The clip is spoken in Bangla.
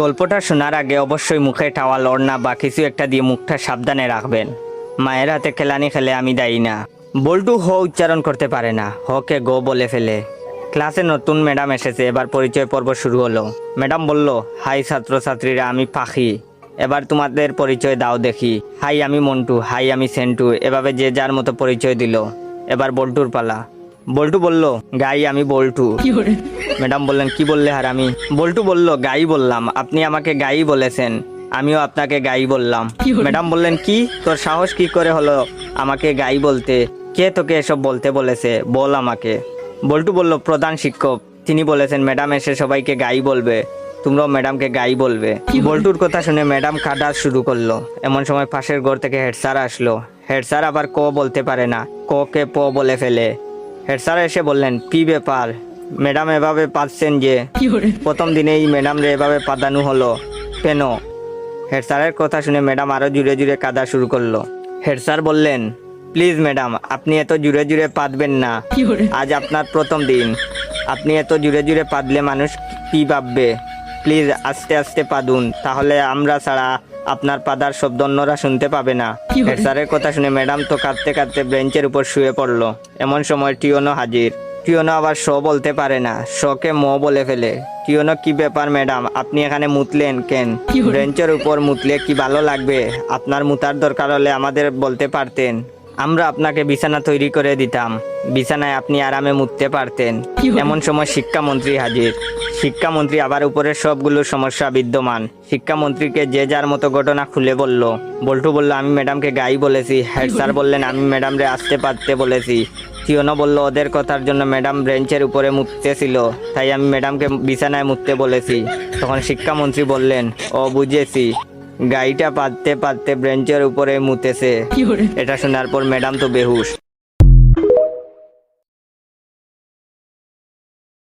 গল্পটা শোনার আগে অবশ্যই মুখে টাওয়াল ওড়না বা কিছু একটা দিয়ে মুখটা সাবধানে রাখবেন। মায়ের হাতে খেলানি খেলে আমি দায়ী না। বল্টু হ উচ্চারণ করতে পারে না, হকে গো বলে ফেলে। ক্লাসে নতুন ম্যাডাম এসেছে, এবার পরিচয় পর্ব শুরু হলো। ম্যাডাম বলল, হাই ছাত্রছাত্রীরা, আমি পাখি, এবার তোমাদের পরিচয় দাও দেখি। হাই আমি মন্টু, হাই আমি সেন্টু, এভাবে যে যার মতো পরিচয় দিল। এবার বল্টুর পালা। বল্টু বলল, গাই আমি বল্টু। ম্যাডাম বললেন, কি বললে হারামি? বল্টু বলল, গাই বললাম, আপনি আমাকে গাই বলেছেন, আমিও আপনাকে গাই বললাম। ম্যাডাম বললেন, কি তোর সাহস কি করে হলো আমাকে গাই বলতে? কে তোকে এসব বলতে বলেছে, বল আমাকে। বল্টু বলল, প্রধান শিক্ষক, তিনি বলেছেন ম্যাডাম এসে সবাইকে গাই বলবে, তোমরাও ম্যাডামকে গাই বলবে। বল্টুর কথা শুনে ম্যাডাম কাঁদা শুরু করলো। এমন সময় পাশের ঘর থেকে হেড স্যার আসলো। হেড স্যার আবার ক বলতে পারে না, ক কে প বলে ফেলে। হেড স্যার এসে বললেন, কি ব্যাপার ম্যাডাম, এভাবে পাচ্ছেন যে? প্রথম দিনেই ম্যাডাম রে এভাবে পাদানো হলো কেন? হেড স্যারের কথা শুনে ম্যাডাম আরো জুড়ে জুড়ে কাঁদা শুরু করলো। হেড স্যার বললেন, প্লিজ ম্যাডাম, আপনি এত জুড়ে জুড়ে পাদবেন না, আজ আপনার প্রথম দিন, আপনি এত জুড়ে জুড়ে পাদলে মানুষ কি ভাববে? প্লিজ আস্তে আস্তে পাদুন, তাহলে আমরা ছাড়া আপনার পাদার শব্দ অন্যরা শুনতে পাবে না। হেড স্যারের কথা শুনে ম্যাডাম তো কাঁদতে কাঁদতে বেঞ্চের উপর শুয়ে পড়লো। এমন সময় টিওনো হাজির। টিওনো আবার শ বলতে পারে না, শকে ম বলে ফেলে। টিওনো, কি ব্যাপার ম্যাডাম, আপনি এখানে মুতলেন কেন? বেঞ্চের উপর মুতলে কি ভালো লাগবে? আপনার মুতার দরকার হলে আমাদের বলতে পারতেন, আমরা আপনাকে বিছানা তৈরি করে দিতাম, বিছানায় আপনি আরামে মুততে পারতেন। এমন সময় শিক্ষামন্ত্রী হাজির। শিক্ষামন্ত্রী আবার উপরের সবগুলো সমস্যা বিদ্যমান। শিক্ষামন্ত্রীকে যে যার মতো ঘটনা খুলে বলল। বল্টু বলল, আমি ম্যাডামকে গাই বলেছি। হেড স্যার বললেন, আমি ম্যাডামরে আসতে পারতে বলেছি। টিওনো বলল, ওদের কথার জন্য ম্যাডাম বেঞ্চের উপরে মুততেছিল, তাই আমি ম্যাডামকে বিছানায় মুততে বলেছি। তখন শিক্ষামন্ত্রী বললেন, ও বুঝেছি, গাইটা পাততে পাততে বেঞ্চের উপরে মুতেছে। এটা শোনার পর ম্যাডাম তো বেহুশ।